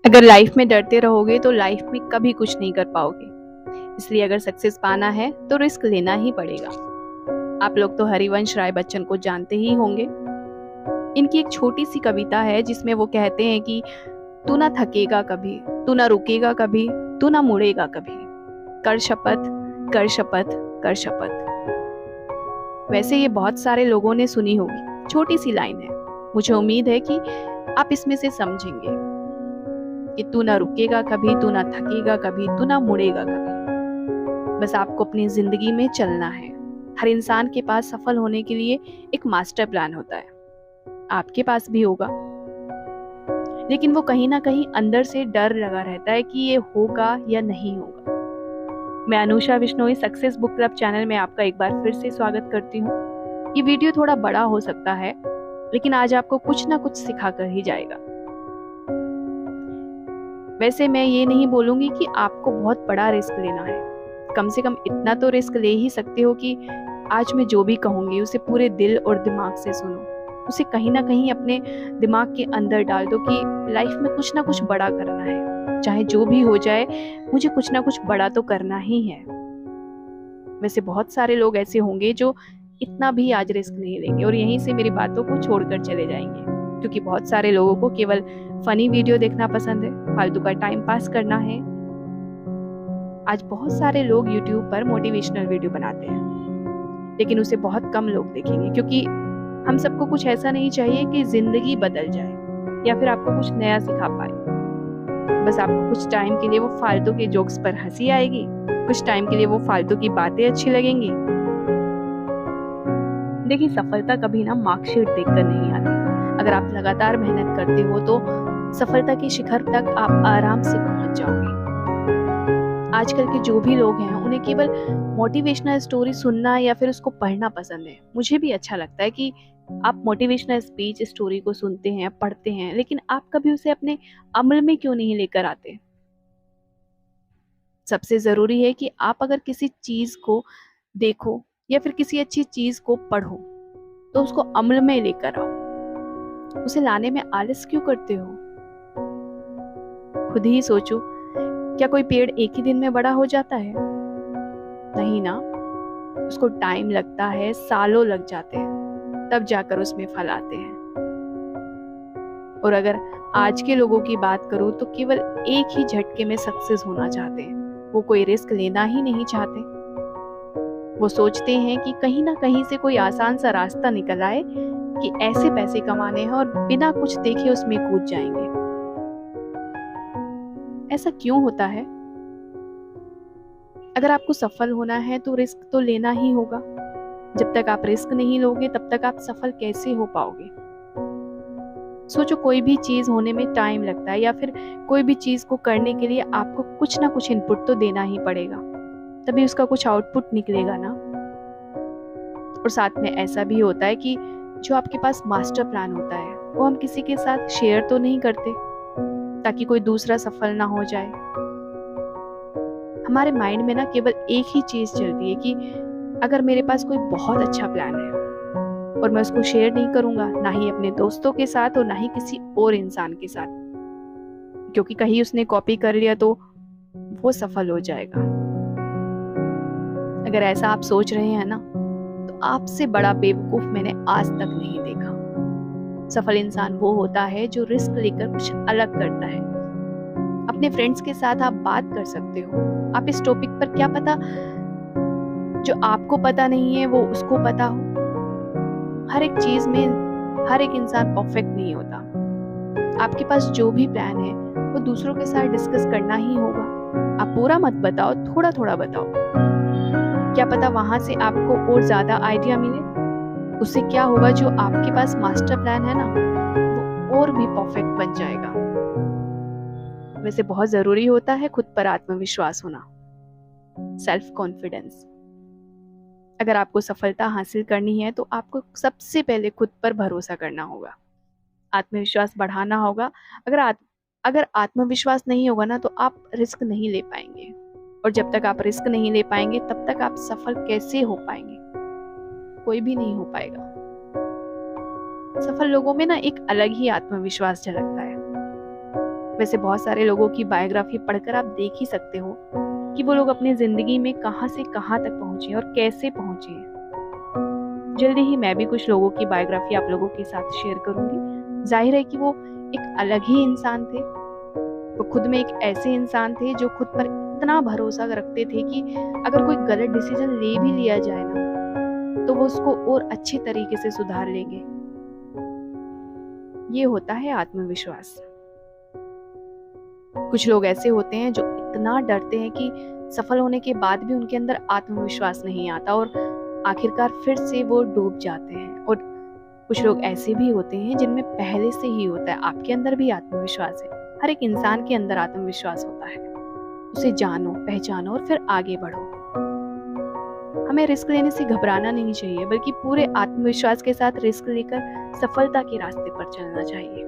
अगर लाइफ में डरते रहोगे तो लाइफ में कभी कुछ नहीं कर पाओगे। इसलिए अगर सक्सेस पाना है तो रिस्क लेना ही पड़ेगा। आप लोग तो हरिवंश राय बच्चन को जानते ही होंगे। इनकी एक छोटी सी कविता है जिसमें वो कहते हैं कि तू ना थकेगा कभी, तू ना रुकेगा कभी, तू ना मुड़ेगा कभी, कर शपथ, कर शपथ, कर शपथ। वैसे ये बहुत सारे लोगों ने सुनी होगी, छोटी सी लाइन है। मुझे उम्मीद है कि आप इसमें से समझेंगे कि तू ना रुकेगा कभी, तू ना थकेगा कभी, तू ना मुड़ेगा कभी। बस आपको अपनी जिंदगी में चलना है। हर इंसान के पास सफल होने के लिए एक मास्टर प्लान होता है। आपके पास भी होगा, लेकिन वो कहीं ना कहीं अंदर से डर लगा रहता है कि ये होगा या नहीं होगा। मैं Anusha Vishnoi success book club channel में आपका एक बार फिर से स्वागत करती हूँ। ये वीडियो थोड़ा बड़ा हो सकता है, लेकिन आज आपको कुछ ना कुछ सिखा कर ही जाएगा। वैसे मैं ये नहीं बोलूंगी कि आपको बहुत बड़ा रिस्क लेना है। कम से कम इतना तो रिस्क ले ही सकते हो कि आज मैं जो भी कहूंगी उसे पूरे दिल और दिमाग से सुनो। उसे कहीं ना कहीं अपने दिमाग के अंदर डाल दो कि लाइफ में कुछ ना कुछ बड़ा करना है। चाहे जो भी हो जाए, मुझे कुछ ना कुछ बड़ा तो करना ही है। वैसे बहुत सारे लोग ऐसे होंगे जो इतना भी आज रिस्क नहीं लेंगे और यहीं से मेरी बातों को छोड़कर चले जाएंगे, क्योंकि बहुत सारे लोगों को केवल फनी वीडियो देखना पसंद है, फालतू का टाइम पास करना है। आज बहुत सारे लोग YouTube पर मोटिवेशनल वीडियो बनाते हैं, लेकिन उसे बहुत कम लोग देखेंगे, क्योंकि हम सबको कुछ ऐसा नहीं चाहिए कि जिंदगी बदल जाए या फिर आपको कुछ नया सिखा पाए। बस आपको कुछ टाइम के लिए वो फालतू के जोक्स पर हंसी आएगी, कुछ टाइम के लिए वो फालतू की बातें अच्छी लगेंगी। देखिए, सफलता कभी ना मार्कशीट देखकर नहीं आती। अगर आप लगातार मेहनत करते हो तो सफलता के शिखर तक आप आराम से पहुंच जाओगे। आजकल के जो भी लोग हैं उन्हें केवल मोटिवेशनल स्टोरी सुनना या फिर उसको पढ़ना पसंद है। मुझे भी अच्छा लगता है कि आप मोटिवेशनल स्पीच स्टोरी को सुनते हैं, पढ़ते हैं, लेकिन आप कभी उसे अपने अमल में क्यों नहीं लेकर आते? सबसे जरूरी है कि आप अगर किसी चीज को देखो या फिर किसी अच्छी चीज को पढ़ो तो उसको अमल में लेकर आओ। उसे लाने में आलस क्यों करते हो? खुद ही सोचो, क्या कोई पेड़ एक ही दिन में बड़ा हो जाता है? नहीं ना। उसको टाइम लगता है, सालों लग जाते हैं, तब जाकर उसमें फल आते हैं। और अगर आज के लोगों की बात करूं तो केवल एक ही झटके में सक्सेस होना चाहते हैं। वो कोई रिस्क लेना ही नहीं चाहते। वो सोचते हैं कि कहीं ना कहीं से कोई आसान सा रास्ता निकल आए कि ऐसे पैसे कमाने हैं और बिना कुछ देखे उसमें कूद जाएंगे। ऐसा क्यों होता है? अगर आपको सफल होना है तो रिस्क तो लेना ही होगा। जब तक आप रिस्क नहीं लोगे तब तक आप सफल कैसे हो पाओगे? सोचो, कोई भी चीज होने में टाइम लगता है या फिर कोई भी चीज को करने के लिए आपको कुछ ना कुछ इनपुट तो देना ही पड़ेगा, तभी उसका कुछ आउटपुट निकलेगा ना। और साथ में ऐसा भी होता है कि जो आपके पास मास्टर प्लान होता है वो हम किसी के साथ शेयर तो नहीं करते, ताकि कोई दूसरा सफल ना हो जाए। हमारे माइंड में ना केवल एक ही चीज चलती है कि अगर मेरे पास कोई बहुत अच्छा प्लान है और मैं उसको शेयर नहीं करूंगा, ना ही अपने दोस्तों के साथ और ना ही किसी और इंसान के साथ, क्योंकि कहीं उसने कॉपी कर लिया तो वो सफल हो जाएगा। अगर ऐसा आप सोच रहे हैं ना, तो आपसे बड़ा बेवकूफ मैंने आज तक नहीं देखा। सफल इंसान वो होता है जो रिस्क लेकर कुछ अलग करता है। अपने फ्रेंड्स के साथ आप बात कर सकते हो। आप इस टॉपिक पर, क्या पता जो आपको पता नहीं है वो उसको पता हो। हर एक चीज में हर एक इंसान परफेक्ट नहीं होता। आपके पास जो भी प्लान है वो दूसरों के साथ डिस्कस करना ही होगा। आप पूरा मत बताओ, थोड़ा थोड़ा बताओ। क्या पता वहां से आपको और ज्यादा आइडिया मिले। उससे क्या होगा, जो आपके पास मास्टर प्लान है ना, वो और भी परफेक्ट बन जाएगा। वैसे बहुत जरूरी होता है खुद पर आत्मविश्वास होना, सेल्फ कॉन्फिडेंस। अगर आपको सफलता हासिल करनी है तो आपको सबसे पहले खुद पर भरोसा करना होगा, आत्मविश्वास बढ़ाना होगा। अगर आत्मविश्वास नहीं होगा ना तो आप रिस्क नहीं ले पाएंगे, और जब तक आप रिस्क नहीं ले पाएंगे तब तक आप सफल कैसे हो पाएंगे? कोई भी नहीं हो पाएगा। सफल लोगों में ना एक अलग ही आत्मविश्वास झलकता है। वैसे बहुत सारे लोगों की बायोग्राफी पढ़कर आप देख ही सकते हो कि वो लोग अपनी जिंदगी में कहाँ से कहाँ तक पहुंचे और कैसे पहुंचे। जल्दी ही मैं भी कुछ लोगों की बायोग्राफी आप लोगों के साथ शेयर करूंगी। जाहिर है कि वो एक अलग ही इंसान थे। वो खुद में एक ऐसे इंसान थे जो खुद पर इतना भरोसा रखते थे कि अगर कोई गलत डिसीजन ले भी लिया जाए ना, तो वो उसको और अच्छे तरीके से सुधार लेंगे। ये होता है आत्मविश्वास। कुछ लोग ऐसे होते हैं जो इतना डरते हैं कि सफल होने के बाद भी उनके अंदर आत्मविश्वास नहीं आता और आखिरकार फिर से वो डूब जाते हैं। और कुछ लोग ऐसे भी होते हैं जिनमें पहले से ही होता है। आपके अंदर भी आत्मविश्वास है। हर एक इंसान के अंदर आत्मविश्वास होता है। उसे जानो, पहचानो और फिर आगे बढ़ो। हमें रिस्क लेने से घबराना नहीं चाहिए, बल्कि पूरे आत्मविश्वास के साथ रिस्क लेकर सफलता के रास्ते पर चलना चाहिए।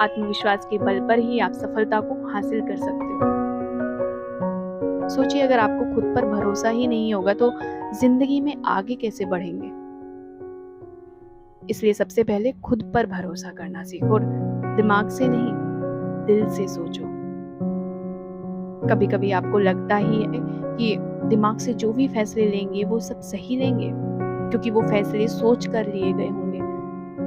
आत्मविश्वास के बल पर ही आप सफलता को हासिल कर सकते हो। सोचिए, अगर आपको खुद पर भरोसा ही नहीं होगा तो जिंदगी में आगे कैसे बढ़ेंगे। इसलिए सबसे पहले खुद पर भरोसा करना सीखो और दिमाग से नहीं, दिल से सोचो। कभी कभी आपको लगता ही है कि दिमाग से जो भी फैसले लेंगे वो सब सही लेंगे, क्योंकि वो फैसले सोच कर लिए गए होंगे।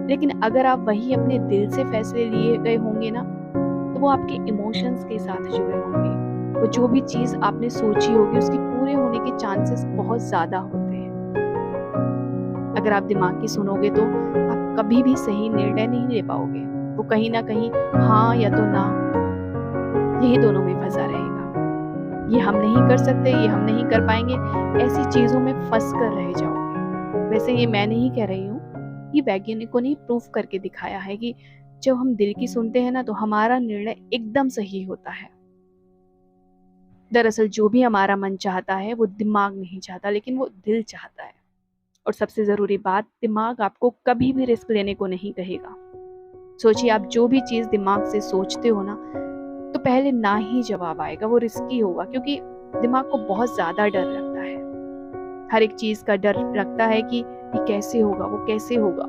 लेकिन अगर आप वही अपने दिल से फैसले लिए गए होंगे ना, तो वो आपके इमोशंस के साथ जुड़े होंगे। वो जो भी चीज आपने सोची होगी उसके पूरे होने के चांसेस बहुत ज्यादा होते हैं। अगर आप दिमाग की सुनोगे तो आप कभी भी सही निर्णय नहीं ले पाओगे। वो कहीं ना कहीं हाँ या तो ना, यही दोनों में फंसा रहेगा। ये हम नहीं कर सकते, ये हम नहीं कर पाएंगे, ऐसी चीजों में फंस कर रह जाओगे। वैसे ये मैं नहीं कह रही हूँ, ये वैज्ञानिकों ने प्रूफ करके दिखाया है कि जब हम दिल की सुनते हैं ना, तो हमारा निर्णय एकदम सही होता है। दरअसल जो भी हमारा मन चाहता है वो दिमाग नहीं चाहता, लेकिन वो दिल चाहता है। और सबसे जरूरी बात, दिमाग आपको कभी भी रिस्क लेने को नहीं कहेगा। सोचिए, आप जो भी चीज दिमाग से सोचते हो ना, तो पहले ना ही जवाब आएगा। वो रिस्की होगा, क्योंकि दिमाग को बहुत ज्यादा डर लगता है। हर एक चीज का डर लगता है कि ये कैसे होगा, वो कैसे होगा,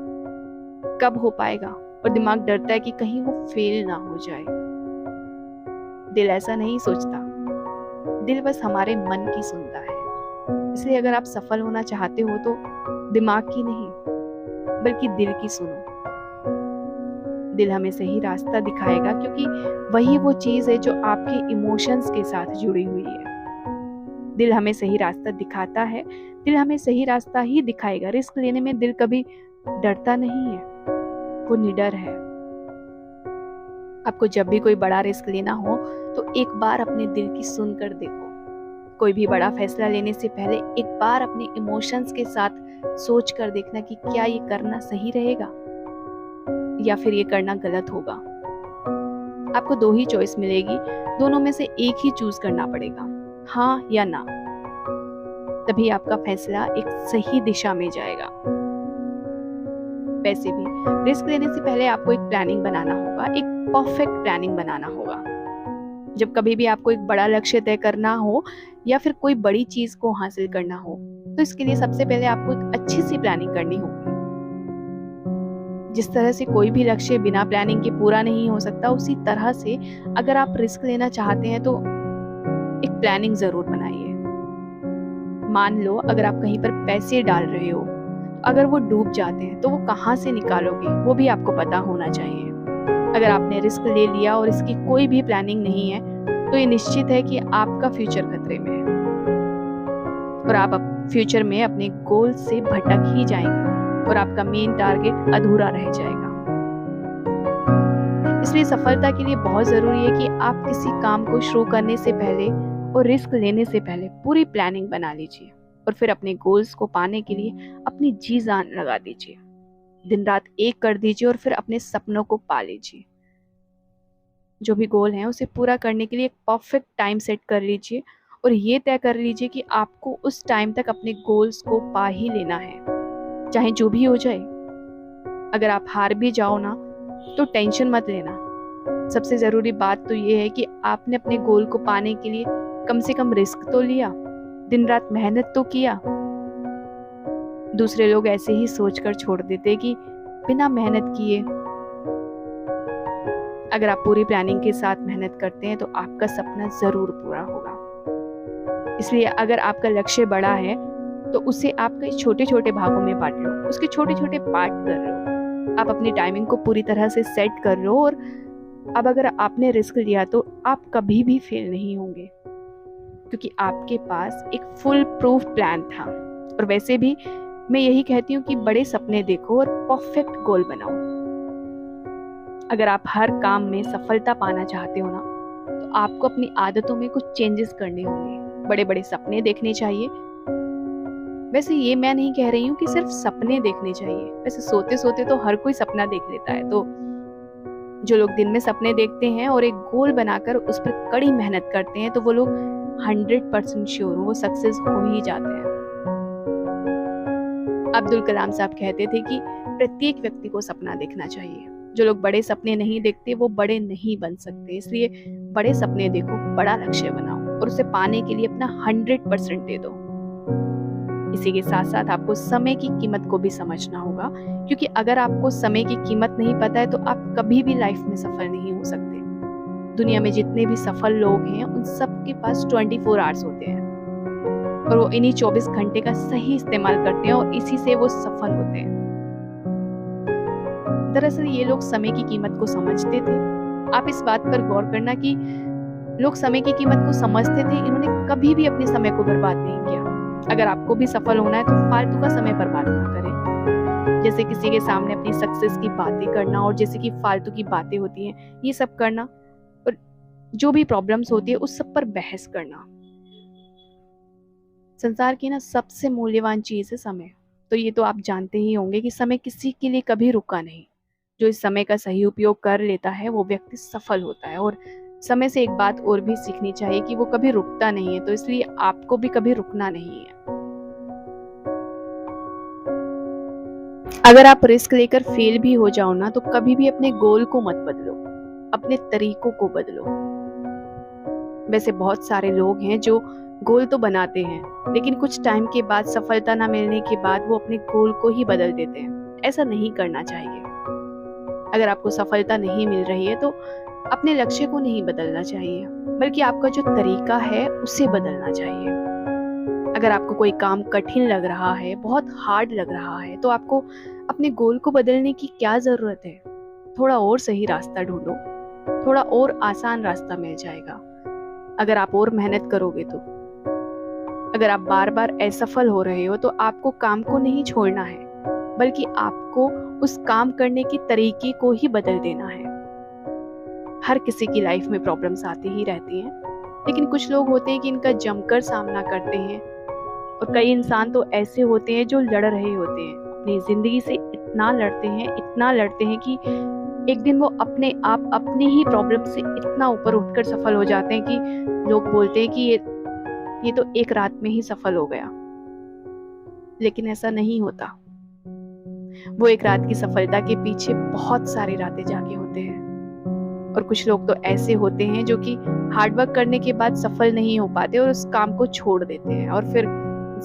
कब हो पाएगा। और दिमाग डरता है कि कहीं वो फेल ना हो जाए। दिल ऐसा नहीं सोचता। दिल बस हमारे मन की सुनता है। इसलिए अगर आप सफल होना चाहते हो तो दिमाग की नहीं, बल्कि दिल की सुनो। दिल हमें सही रास्ता दिखाएगा, क्योंकि वही वो चीज है जो आपके इमोशंस के साथ जुड़ी हुई है। दिल हमें सही रास्ता दिखाता है, दिल हमें सही रास्ता ही दिखाएगा। रिस्क लेने में दिल कभी डरता नहीं है, वो निडर है। आपको जब भी कोई बड़ा रिस्क लेना हो तो एक बार अपने दिल की सुनकर देखो। कोई भी बड़ा फैसला लेने से पहले एक बार अपने इमोशंस के साथ सोच कर देखना कि क्या ये करना सही रहेगा या फिर ये करना गलत होगा। आपको दो ही चॉइस मिलेगी, दोनों में से एक ही चूज करना पड़ेगा, हाँ या ना। तभी आपका फैसला एक सही दिशा में जाएगा। वैसे भी रिस्क लेने से पहले आपको एक प्लानिंग बनाना होगा, एक परफेक्ट प्लानिंग बनाना होगा। जब कभी भी आपको एक बड़ा लक्ष्य तय करना हो या फिर कोई बड़ी चीज को हासिल करना हो, तो इसके लिए सबसे पहले आपको एक अच्छी सी प्लानिंग करनी होगी। जिस तरह से कोई भी लक्ष्य बिना प्लानिंग के पूरा नहीं हो सकता, उसी तरह से अगर आप रिस्क लेना चाहते हैं तो एक प्लानिंग जरूर बनाइए। मान लो अगर आप कहीं पर पैसे डाल रहे हो, अगर वो डूब जाते हैं तो वो कहाँ से निकालोगे, वो भी आपको पता होना चाहिए। अगर आपने रिस्क ले लिया और इसकी कोई भी प्लानिंग नहीं है, तो ये निश्चित है कि आपका फ्यूचर खतरे में है और आप फ्यूचर में अपने गोल से भटक ही जाएंगे और आपका मेन टारगेट अधूरा रह जाएगा। इसलिए सफलता के लिए बहुत जरूरी है कि आप किसी काम को शुरू करने से पहले और रिस्क लेने से पहले पूरी प्लानिंग बना लीजिए और फिर अपने गोल्स को पाने के लिए अपनी जी जान लगा दीजिए। दिन रात एक कर दीजिए और फिर अपने सपनों को पा लीजिए। जो भी गोल है उसे पूरा करने के लिए एक परफेक्ट टाइम सेट कर लीजिए और ये तय कर लीजिए कि आपको उस टाइम तक अपने गोल्स को पा ही लेना है, चाहे जो भी हो जाए। अगर आप हार भी जाओ ना, तो टेंशन मत लेना। सबसे जरूरी बात तो ये है कि आपने अपने गोल को पाने के लिए कम से कम रिस्क तो लिया, दिन रात मेहनत तो किया। दूसरे लोग ऐसे ही सोचकर छोड़ देते कि बिना मेहनत किए अगर आप पूरी प्लानिंग के साथ मेहनत करते हैं तो आपका सपना ज़रूर पूरा होगा। इसलिए अगर आपका लक्ष्य बड़ा है तो उसे आप कई छोटे-छोटे भागों में बाँट लो, उसके छोटे-छोटे पार्ट कर लो। आप अपनी टाइमिंग को पूरी तरह से सेट कर लो और अब अगर आपने रिस्क लिया तो आप कभी भी फेल नहीं होंगे, क्योंकि आपके पास एक फुल प्रूफ प्लान था। और वैसे भी मैं यही कहती हूँ कि बड़े सपने देखो और परफेक्ट गोल बनाओ। अगर आप हर काम में सफलता पाना चाहते हो ना, तो आपको अपनी आदतों में कुछ चेंजेस करने होंगे। बड़े बड़े सपने देखने चाहिए। वैसे ये मैं नहीं कह रही हूँ कि सिर्फ सपने देखने चाहिए, वैसे सोते सोते तो हर कोई सपना देख लेता है। तो जो लोग दिन में सपने देखते हैं और एक गोल बनाकर उस पर कड़ी मेहनत करते हैं, तो वो लोग 100% श्योर वो सक्सेस हो ही जाते हैं। अब्दुल कलाम साहब कहते थे कि प्रत्येक व्यक्ति को सपना देखना चाहिए। जो लोग बड़े सपने नहीं देखते वो बड़े नहीं बन सकते। इसलिए बड़े सपने देखो, बड़ा लक्ष्य बनाओ और उसे पाने के लिए अपना 100% दे दो। इसी के साथ साथ आपको समय की कीमत को भी समझना होगा, क्योंकि अगर आपको समय की कीमत नहीं पता है तो आप कभी भी लाइफ में सफल नहीं हो सकते। दुनिया में जितने भी सफल लोग हैं उन सब के पास 24 आवर्स होते हैं और वो इन्हीं 24 घंटे का सही इस्तेमाल करते हैं और इसी से वो सफल होते हैं। दरअसल ये लोग समय की कीमत को समझते थे। आप इस बात पर गौर करना कि लोग समय की कीमत को समझते थे, इन्होंने कभी भी अपने समय को बर्बाद नहीं किया। अगर आपको भी सफल होना है तो फालतू का समय बर्बाद ना करें। जैसे किसी के सामने अपनी सक्सेस की बातें करना और जैसे कि फालतू की बातें होती हैं ये सब करना, और जो भी प्रॉब्लम्स होती है उस सब पर बहस करना। संसार की ना सबसे मूल्यवान चीज है समय। तो ये तो आप जानते ही होंगे कि समय किसी के लिए कभी रुका नहीं। जो इस समय का सही उपयोग कर लेता है वो व्यक्ति सफल होता है। और समय से एक बात और भी सीखनी चाहिए कि वो कभी रुकता नहीं है, तो इसलिए आपको भी कभी रुकना नहीं है। अगर आप रिस्क लेकर फेल भी हो जाओ ना, तो कभी भी अपने गोल को मत बदलो, अपने तरीकों को बदलो। वैसे बहुत सारे लोग हैं जो गोल तो बनाते हैं लेकिन कुछ टाइम के बाद सफलता ना मिलने के बाद वो अपने गोल को ही बदल देते हैं। ऐसा नहीं करना चाहिए। अगर आपको सफलता नहीं मिल रही है तो अपने लक्ष्य को नहीं बदलना चाहिए, बल्कि आपका जो तरीका है उसे बदलना चाहिए। अगर आपको कोई काम कठिन लग रहा है, बहुत हार्ड लग रहा है, तो आपको अपने गोल को बदलने की क्या जरूरत है? थोड़ा और सही रास्ता ढूंढो, थोड़ा और आसान रास्ता मिल जाएगा अगर आप और मेहनत करोगे तो। अगर आप बार बार असफल हो रहे हो तो आपको काम को नहीं छोड़ना है, बल्कि आपको उस काम करने के तरीके को ही बदल देना है। हर किसी की लाइफ में प्रॉब्लम्स आती ही रहती हैं, लेकिन कुछ लोग होते हैं कि इनका जमकर सामना करते हैं और कई इंसान तो ऐसे होते हैं जो लड़ रहे होते हैं, अपनी जिंदगी से इतना लड़ते हैं कि एक दिन वो अपने आप अपनी ही प्रॉब्लम से इतना ऊपर उठकर सफल हो जाते हैं कि लोग बोलते हैं कि ये तो एक रात में ही सफल हो गया। लेकिन ऐसा नहीं होता। वो एक रात की सफलता के पीछे बहुत सारी रातें जागे होते हैं। और कुछ लोग तो ऐसे होते हैं जो कि हार्डवर्क करने के बाद सफल नहीं हो पाते और उस काम को छोड़ देते हैं और फिर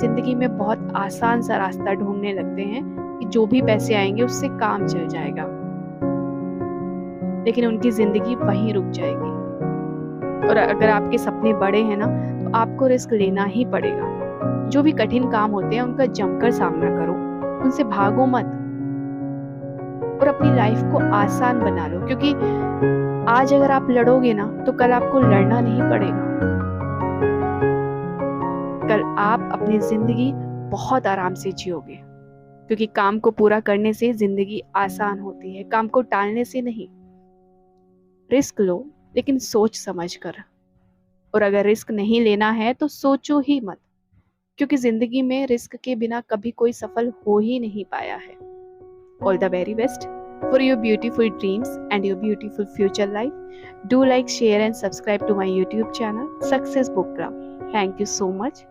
जिंदगी में बहुत आसान सा रास्ता ढूंढने लगते हैं कि जो भी पैसे आएंगे उससे काम चल जाएगा, लेकिन उनकी जिंदगी वहीं रुक जाएगी। और अगर आपके सपने बड़े हैं ना, तो आपको रिस्क लेना ही पड़ेगा। जो भी कठिन काम होते हैं उनका जमकर सामना करो, उनसे भागो मत और अपनी लाइफ को आसान बना लो, क्योंकि आज अगर आप लड़ोगे ना तो कल आपको लड़ना नहीं पड़ेगा। कल आप अपनी जिंदगी बहुत आराम से जियोगे, क्योंकि काम को पूरा करने से जिंदगी आसान होती है, काम को टालने से नहीं। रिस्क लो, लेकिन सोच समझ कर। और अगर रिस्क नहीं लेना है तो सोचो ही मत, क्योंकि जिंदगी में रिस्क के बिना कभी कोई सफल हो ही नहीं पाया है। All the very best for your beautiful dreams and your beautiful future life. Do like, share and subscribe to my YouTube channel, Success Book Club. Thank you so much.